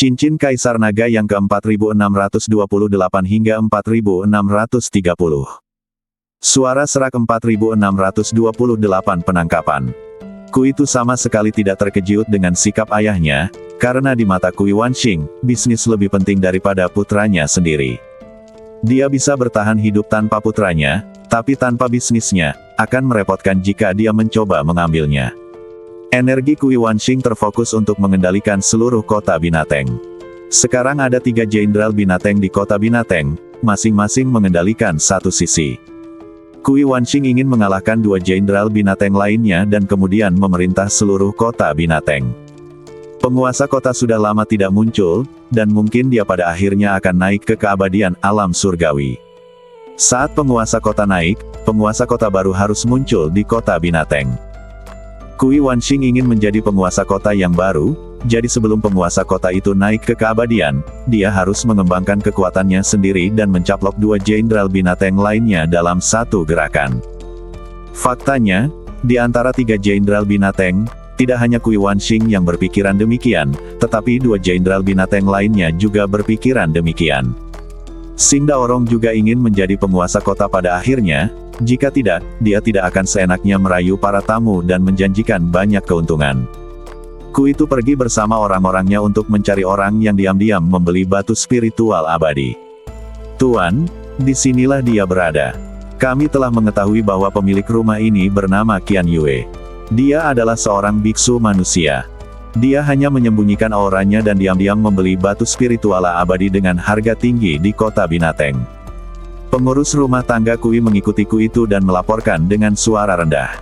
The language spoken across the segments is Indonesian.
Cincin Kaisar Naga yang ke-4628 hingga 4630. Suara serak 4628 penangkapan. Ku itu sama sekali tidak terkejut dengan sikap ayahnya, karena di mata Kui Wanxing, bisnis lebih penting daripada putranya sendiri. Dia bisa bertahan hidup tanpa putranya, tapi tanpa bisnisnya, akan merepotkan jika dia mencoba mengambilnya. Energi Kui Wanxing terfokus untuk mengendalikan seluruh kota Binateng. Sekarang ada 3 jenderal Binateng di kota Binateng, masing-masing mengendalikan satu sisi. Kui Wanxing ingin mengalahkan 2 jenderal Binateng lainnya dan kemudian memerintah seluruh kota Binateng. Penguasa kota sudah lama tidak muncul, dan mungkin dia pada akhirnya akan naik ke keabadian alam surgawi. Saat penguasa kota naik, penguasa kota baru harus muncul di kota Binateng. Kui Wanxing ingin menjadi penguasa kota yang baru, jadi sebelum penguasa kota itu naik ke keabadian, dia harus mengembangkan kekuatannya sendiri dan mencaplok 2 jenderal Binateng lainnya dalam satu gerakan. Faktanya, di antara 3 jenderal Binateng, tidak hanya Kui Wanxing yang berpikiran demikian, tetapi 2 jenderal Binateng lainnya juga berpikiran demikian. Xing Daorong juga ingin menjadi penguasa kota pada akhirnya, jika tidak, dia tidak akan seenaknya merayu para tamu dan menjanjikan banyak keuntungan. Ku itu pergi bersama orang-orangnya untuk mencari orang yang diam-diam membeli batu spiritual abadi. Tuan, disinilah dia berada. Kami telah mengetahui bahwa pemilik rumah ini bernama Qian Yue. Dia adalah seorang biksu manusia. Dia hanya menyembunyikan auranya dan diam-diam membeli batu spiritual abadi dengan harga tinggi di kota Binateng. Pengurus rumah tangga Kui mengikuti Ku itu dan melaporkan dengan suara rendah.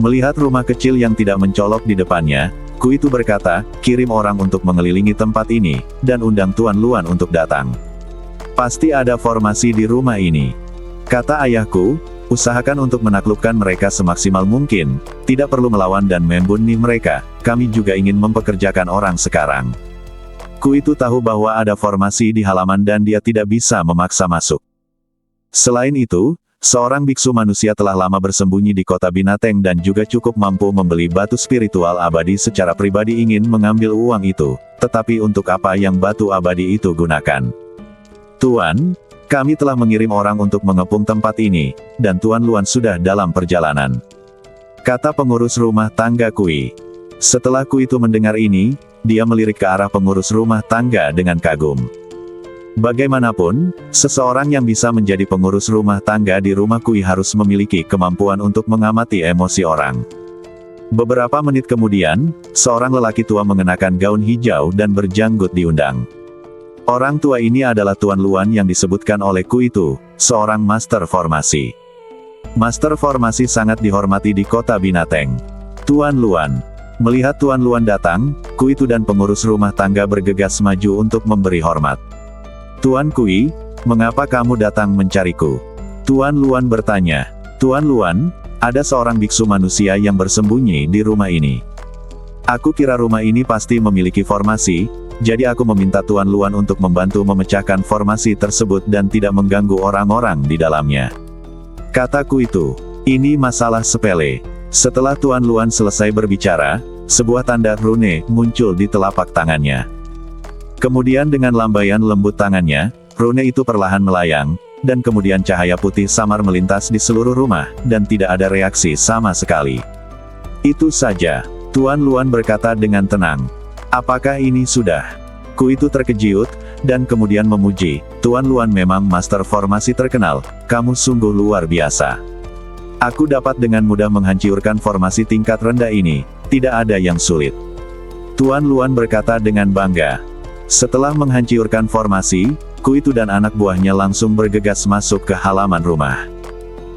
Melihat rumah kecil yang tidak mencolok di depannya, Ku itu berkata, kirim orang untuk mengelilingi tempat ini, dan undang Tuan Luan untuk datang. Pasti ada formasi di rumah ini. Kata ayahku, usahakan untuk menaklukkan mereka semaksimal mungkin, tidak perlu melawan dan membunuh mereka, kami juga ingin mempekerjakan orang sekarang. Ku itu tahu bahwa ada formasi di halaman dan dia tidak bisa memaksa masuk. Selain itu, seorang biksu manusia telah lama bersembunyi di kota Binateng dan juga cukup mampu membeli batu spiritual abadi secara pribadi ingin mengambil uang itu, tetapi untuk apa yang batu abadi itu gunakan? Tuan, kami telah mengirim orang untuk mengepung tempat ini, dan Tuan Luan sudah dalam perjalanan. Kata pengurus rumah tangga Kui. Setelah Kui itu mendengar ini, dia melirik ke arah pengurus rumah tangga dengan kagum. Bagaimanapun, seseorang yang bisa menjadi pengurus rumah tangga di rumah Kui harus memiliki kemampuan untuk mengamati emosi orang. Beberapa menit kemudian, seorang lelaki tua mengenakan gaun hijau dan berjanggut diundang. Orang tua ini adalah Tuan Luan yang disebutkan oleh Ku itu, seorang master formasi. Master formasi sangat dihormati di kota Binateng. Tuan Luan. Melihat Tuan Luan datang, Ku itu dan pengurus rumah tangga bergegas maju untuk memberi hormat. Tuan Kui, mengapa kamu datang mencariku? Tuan Luan bertanya. Tuan Luan, ada seorang biksu manusia yang bersembunyi di rumah ini. Aku kira rumah ini pasti memiliki formasi, jadi aku meminta Tuan Luan untuk membantu memecahkan formasi tersebut dan tidak mengganggu orang-orang di dalamnya. Kataku itu, ini masalah sepele. Setelah Tuan Luan selesai berbicara, sebuah tanda rune muncul di telapak tangannya. Kemudian dengan lambaian lembut tangannya, rune itu perlahan melayang, dan kemudian cahaya putih samar melintas di seluruh rumah, dan tidak ada reaksi sama sekali. Itu saja, Tuan Luan berkata dengan tenang. Apakah ini sudah? Ku itu terkejut, dan kemudian memuji, Tuan Luan memang master formasi terkenal, kamu sungguh luar biasa. Aku dapat dengan mudah menghancurkan formasi tingkat rendah ini, tidak ada yang sulit. Tuan Luan berkata dengan bangga. Setelah menghancurkan formasi, Ku itu dan anak buahnya langsung bergegas masuk ke halaman rumah.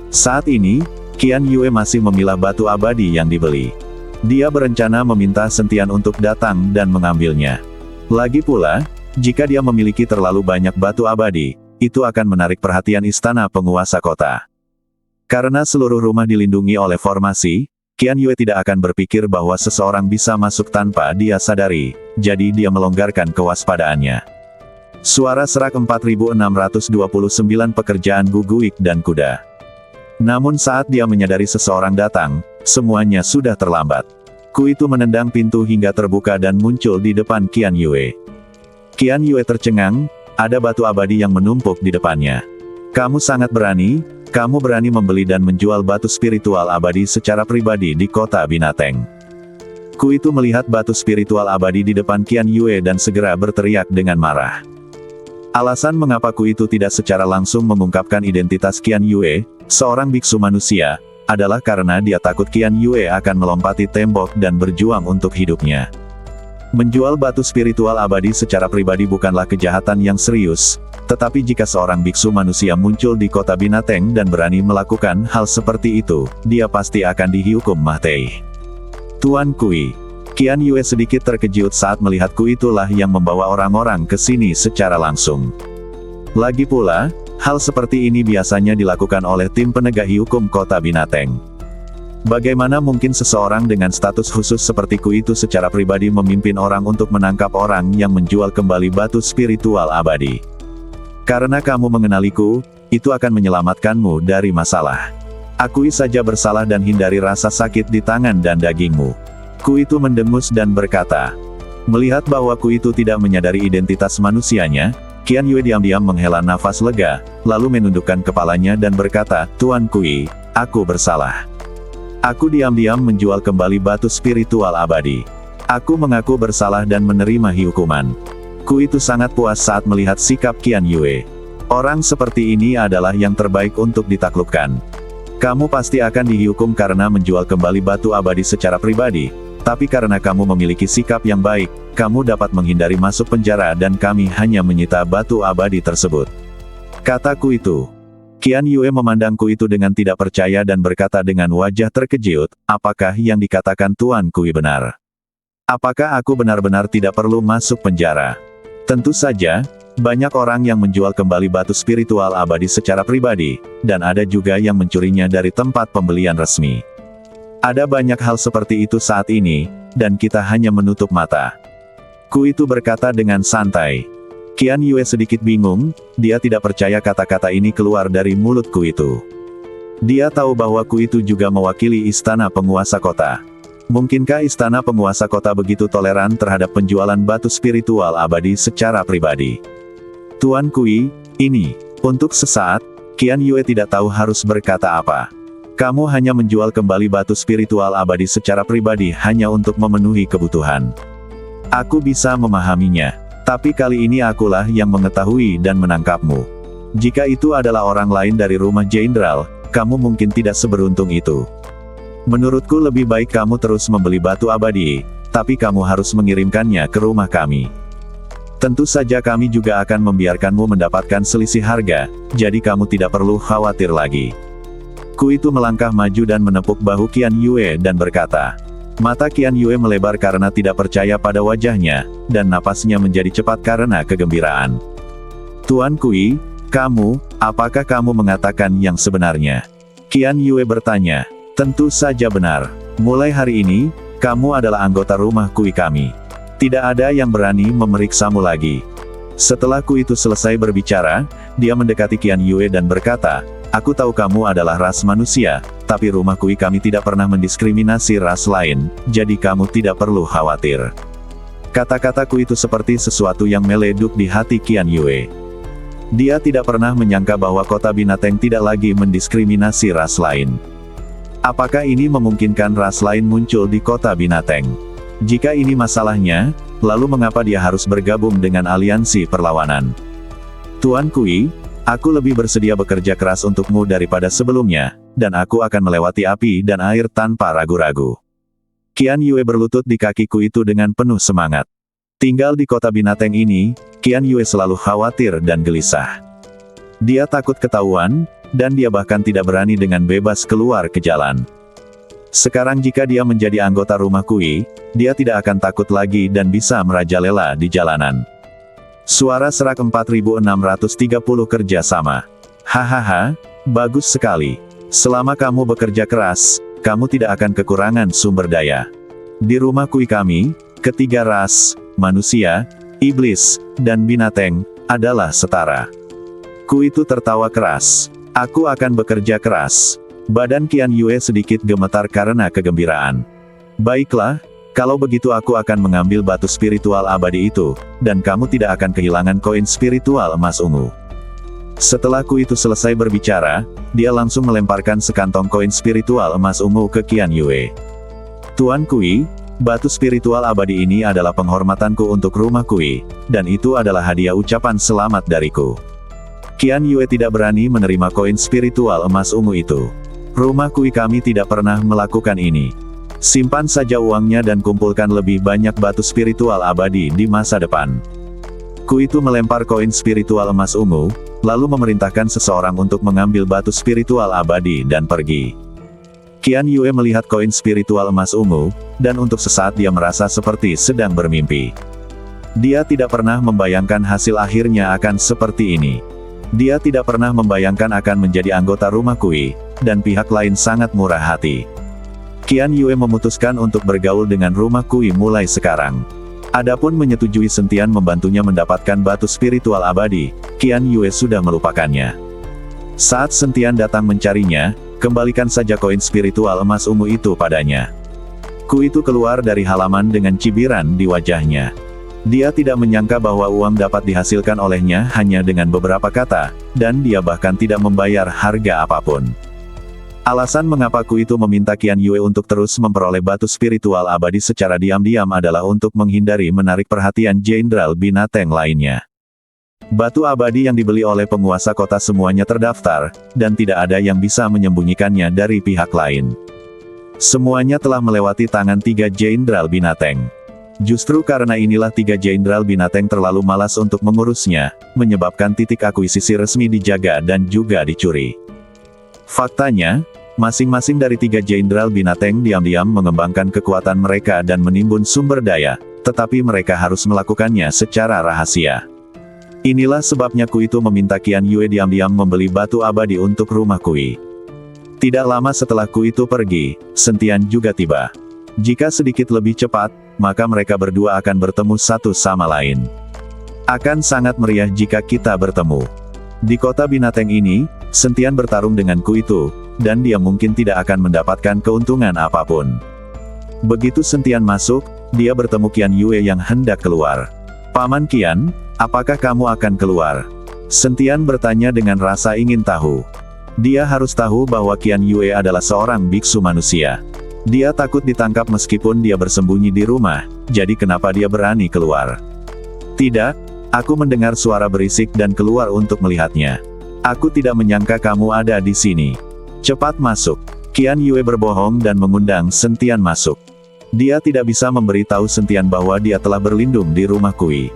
Saat ini, Qian Yue masih memilah batu abadi yang dibeli. Dia berencana meminta Sentian untuk datang dan mengambilnya. Lagi pula, jika dia memiliki terlalu banyak batu abadi, itu akan menarik perhatian istana penguasa kota. Karena seluruh rumah dilindungi oleh formasi, Qian Yue tidak akan berpikir bahwa seseorang bisa masuk tanpa dia sadari, jadi dia melonggarkan kewaspadaannya. Suara serak 4629 pekerjaan guguik dan kuda. Namun saat dia menyadari seseorang datang, semuanya sudah terlambat. Ku itu menendang pintu hingga terbuka dan muncul di depan Qian Yue. Qian Yue tercengang, ada batu abadi yang menumpuk di depannya. Kamu sangat berani, kamu berani membeli dan menjual batu spiritual abadi secara pribadi di kota binatang. Ku itu melihat batu spiritual abadi di depan Qian Yue dan segera berteriak dengan marah. Alasan mengapa Ku itu tidak secara langsung mengungkapkan identitas Qian Yue, seorang biksu manusia, adalah karena dia takut Qian Yue akan melompati tembok dan berjuang untuk hidupnya. Menjual batu spiritual abadi secara pribadi bukanlah kejahatan yang serius, tetapi jika seorang biksu manusia muncul di kota binatang dan berani melakukan hal seperti itu, dia pasti akan dihukum mati. Tuan Kui. Qian Yue sedikit terkejut saat melihat Ku itulah yang membawa orang-orang ke sini secara langsung. Lagi pula, hal seperti ini biasanya dilakukan oleh tim penegak hukum kota binatang. Bagaimana mungkin seseorang dengan status khusus seperti Ku itu secara pribadi memimpin orang untuk menangkap orang yang menjual kembali batu spiritual abadi? Karena kamu mengenaliku, itu akan menyelamatkanmu dari masalah. Akui saja bersalah dan hindari rasa sakit di tangan dan dagingmu. Ku itu mendengus dan berkata. Melihat bahwa Ku itu tidak menyadari identitas manusianya, Qian Yue diam-diam menghela nafas lega, lalu menundukkan kepalanya dan berkata, Tuan Kui, aku bersalah. Aku diam-diam menjual kembali batu spiritual abadi. Aku mengaku bersalah dan menerima hukuman. Ku itu sangat puas saat melihat sikap Qian Yue. Orang seperti ini adalah yang terbaik untuk ditaklukkan. Kamu pasti akan dihukum karena menjual kembali batu abadi secara pribadi, tapi karena kamu memiliki sikap yang baik, kamu dapat menghindari masuk penjara dan kami hanya menyita batu abadi tersebut. Kataku itu. Qian Yue memandangku itu dengan tidak percaya dan berkata dengan wajah terkejut, apakah yang dikatakan Tuan Kui benar? Apakah aku benar-benar tidak perlu masuk penjara? Tentu saja, banyak orang yang menjual kembali batu spiritual abadi secara pribadi, dan ada juga yang mencurinya dari tempat pembelian resmi. Ada banyak hal seperti itu saat ini, dan kita hanya menutup mata. Ku itu berkata dengan santai. Qian Yue sedikit bingung, dia tidak percaya kata-kata ini keluar dari mulut Ku itu. Dia tahu bahwa Ku itu juga mewakili istana penguasa kota. Mungkinkah istana penguasa kota begitu toleran terhadap penjualan batu spiritual abadi secara pribadi? Tuan Kui, ini, untuk sesaat, Qian Yue tidak tahu harus berkata apa. Kamu hanya menjual kembali batu spiritual abadi secara pribadi hanya untuk memenuhi kebutuhan. Aku bisa memahaminya. Tapi kali ini akulah yang mengetahui dan menangkapmu. Jika itu adalah orang lain dari rumah jenderal, kamu mungkin tidak seberuntung itu. Menurutku lebih baik kamu terus membeli batu abadi, tapi kamu harus mengirimkannya ke rumah kami. Tentu saja kami juga akan membiarkanmu mendapatkan selisih harga, jadi kamu tidak perlu khawatir lagi. Ku itu melangkah maju dan menepuk bahu Qian Yue dan berkata. Mata Qian Yue melebar karena tidak percaya pada wajahnya, dan napasnya menjadi cepat karena kegembiraan. Tuan Kui, apakah kamu mengatakan yang sebenarnya? Qian Yue bertanya. Tentu saja benar. Mulai hari ini, kamu adalah anggota rumah Kui kami. Tidak ada yang berani memeriksamu lagi. Setelah Ku itu selesai berbicara, dia mendekati Qian Yue dan berkata, aku tahu kamu adalah ras manusia, tapi rumah Kui kami tidak pernah mendiskriminasi ras lain, jadi kamu tidak perlu khawatir. Kata-kataku itu seperti sesuatu yang meleduk di hati Qian Yue. Dia tidak pernah menyangka bahwa kota binatang tidak lagi mendiskriminasi ras lain. Apakah ini memungkinkan ras lain muncul di kota binatang? Jika ini masalahnya, lalu mengapa dia harus bergabung dengan aliansi perlawanan? Tuan Kui, aku lebih bersedia bekerja keras untukmu daripada sebelumnya, dan aku akan melewati api dan air tanpa ragu-ragu. Qian Yue berlutut di kakiku itu dengan penuh semangat. Tinggal di kota binatang ini, Qian Yue selalu khawatir dan gelisah. Dia takut ketahuan, dan dia bahkan tidak berani dengan bebas keluar ke jalan. Sekarang jika dia menjadi anggota rumah Kui, dia tidak akan takut lagi dan bisa merajalela di jalanan. Suara serak 4630 kerja sama. Hahaha, bagus sekali. Selama kamu bekerja keras, kamu tidak akan kekurangan sumber daya. Di rumah Kui kami, ketiga ras, manusia, iblis, dan binatang, adalah setara. Kui itu tertawa keras. Aku akan bekerja keras. Badan Qian Yue sedikit gemetar karena kegembiraan. Baiklah, Kalau begitu aku akan mengambil batu spiritual abadi itu, dan kamu tidak akan kehilangan koin spiritual emas ungu. Setelah Ku itu selesai berbicara, dia langsung melemparkan sekantong koin spiritual emas ungu ke Qian Yue. Tuan Kui, batu spiritual abadi ini adalah penghormatanku untuk rumah Kui, dan itu adalah hadiah ucapan selamat dariku. Qian Yue tidak berani menerima koin spiritual emas ungu itu. Rumah Kui kami tidak pernah melakukan ini. Simpan saja uangnya dan kumpulkan lebih banyak batu spiritual abadi di masa depan. Ku itu melempar koin spiritual emas ungu, lalu memerintahkan seseorang untuk mengambil batu spiritual abadi dan pergi. Qian Yue melihat koin spiritual emas ungu, dan untuk sesaat dia merasa seperti sedang bermimpi. Dia tidak pernah membayangkan hasil akhirnya akan seperti ini. Dia tidak pernah membayangkan akan menjadi anggota rumah Kui, dan pihak lain sangat murah hati. Qian Yue memutuskan untuk bergaul dengan rumah Kui mulai sekarang. Adapun menyetujui Sentian membantunya mendapatkan batu spiritual abadi, Qian Yue sudah melupakannya. Saat Sentian datang mencarinya, kembalikan saja koin spiritual emas ungu itu padanya. Ku itu keluar dari halaman dengan cibiran di wajahnya. Dia tidak menyangka bahwa uang dapat dihasilkan olehnya hanya dengan beberapa kata, dan dia bahkan tidak membayar harga apapun. Alasan mengapa Ku itu meminta Qian Yue untuk terus memperoleh batu spiritual abadi secara diam-diam adalah untuk menghindari menarik perhatian jenderal binatang lainnya. Batu abadi yang dibeli oleh penguasa kota semuanya terdaftar, dan tidak ada yang bisa menyembunyikannya dari pihak lain. Semuanya telah melewati tangan 3 jenderal binatang. Justru karena inilah 3 jenderal binatang terlalu malas untuk mengurusnya, menyebabkan titik akuisisi resmi dijaga dan juga dicuri. Faktanya, masing-masing dari 3 jenderal binatang diam-diam mengembangkan kekuatan mereka dan menimbun sumber daya, tetapi mereka harus melakukannya secara rahasia. Inilah sebabnya Ku itu meminta Qian Yue diam-diam membeli batu abadi untuk rumah Kui. Tidak lama setelah Ku itu pergi, Sentian juga tiba. Jika sedikit lebih cepat, maka mereka berdua akan bertemu satu sama lain. Akan sangat meriah jika kita bertemu. Di kota binatang ini, Sentian bertarung dengan Ku itu, dan dia mungkin tidak akan mendapatkan keuntungan apapun. Begitu Sentian masuk, dia bertemu Qian Yue yang hendak keluar. "Paman Qian, apakah kamu akan keluar?" Sentian bertanya dengan rasa ingin tahu. Dia harus tahu bahwa Qian Yue adalah seorang biksu manusia. Dia takut ditangkap meskipun dia bersembunyi di rumah, jadi kenapa dia berani keluar? "Tidak, aku mendengar suara berisik dan keluar untuk melihatnya. Aku tidak menyangka kamu ada di sini. Cepat masuk." Qian Yue berbohong dan mengundang Sentian masuk. Dia tidak bisa memberitahu Sentian bahwa dia telah berlindung di rumah Kui.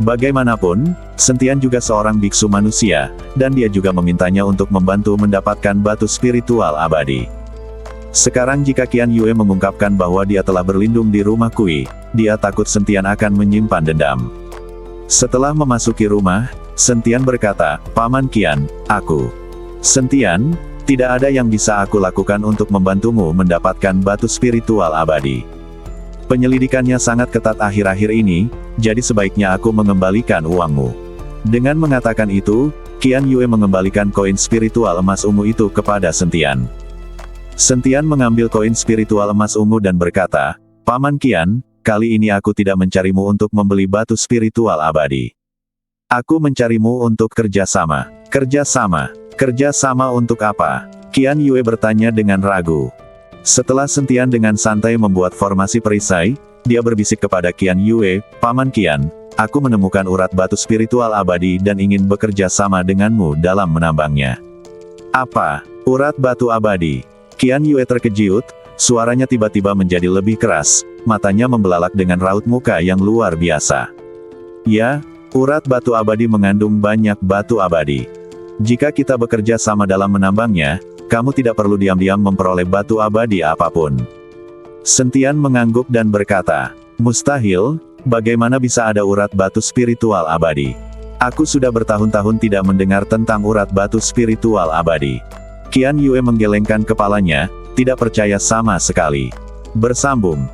Bagaimanapun, Sentian juga seorang biksu manusia, dan dia juga memintanya untuk membantu mendapatkan batu spiritual abadi. Sekarang jika Qian Yue mengungkapkan bahwa dia telah berlindung di rumah Kui, dia takut Sentian akan menyimpan dendam. Setelah memasuki rumah, Sentian berkata, "Paman Qian, aku..." "Sentian, tidak ada yang bisa aku lakukan untuk membantumu mendapatkan batu spiritual abadi. Penyelidikannya sangat ketat akhir-akhir ini, jadi sebaiknya aku mengembalikan uangmu." Dengan mengatakan itu, Qian Yue mengembalikan koin spiritual emas ungu itu kepada Sentian. Sentian mengambil koin spiritual emas ungu dan berkata, "Paman Qian, kali ini aku tidak mencarimu untuk membeli batu spiritual abadi. Aku mencarimu untuk kerjasama." "Kerjasama? Kerjasama untuk apa?" Qian Yue bertanya dengan ragu. Setelah Sentian dengan santai membuat formasi perisai, dia berbisik kepada Qian Yue, "Paman Qian, aku menemukan urat batu spiritual abadi dan ingin bekerja sama denganmu dalam menambangnya." "Apa? Urat batu abadi?" Qian Yue terkejut, suaranya tiba-tiba menjadi lebih keras, matanya membelalak dengan raut muka yang luar biasa. "Ya, urat batu abadi mengandung banyak batu abadi. Jika kita bekerja sama dalam menambangnya, kamu tidak perlu diam-diam memperoleh batu abadi apapun." Sentian mengangguk dan berkata, "Mustahil, bagaimana bisa ada urat batu spiritual abadi? Aku sudah bertahun-tahun tidak mendengar tentang urat batu spiritual abadi." Qian Yue menggelengkan kepalanya, tidak percaya sama sekali. Bersambung.